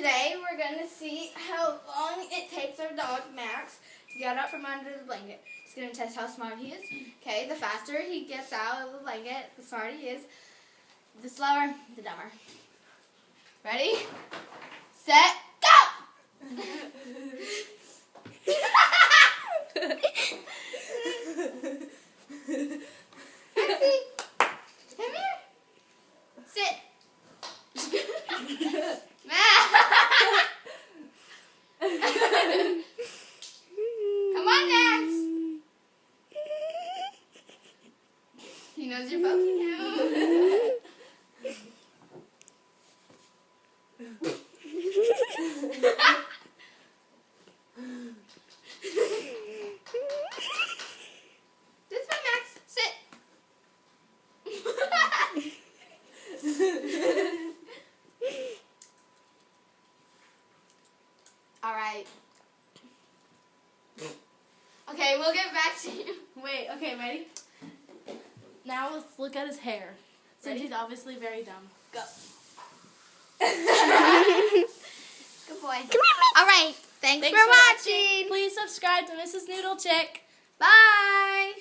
Today we're going to see how long it takes our dog, Max, to get up from under the blanket. He's going to test how smart he is. Okay, the faster he gets out of the blanket, the smarter he is. The slower, the dumber. Ready? Set, go! Maxie, come here. Sit. Come on, Max. He knows you're poking him. This way, Max. Sit. All right. Okay, we'll get back to you. Wait, okay, ready? Now let's look at his hair. Since he's obviously very dumb. Go. Good boy. Come here, Max. All right. Thanks for watching. Please subscribe to Mrs. Noodle Chick. Bye.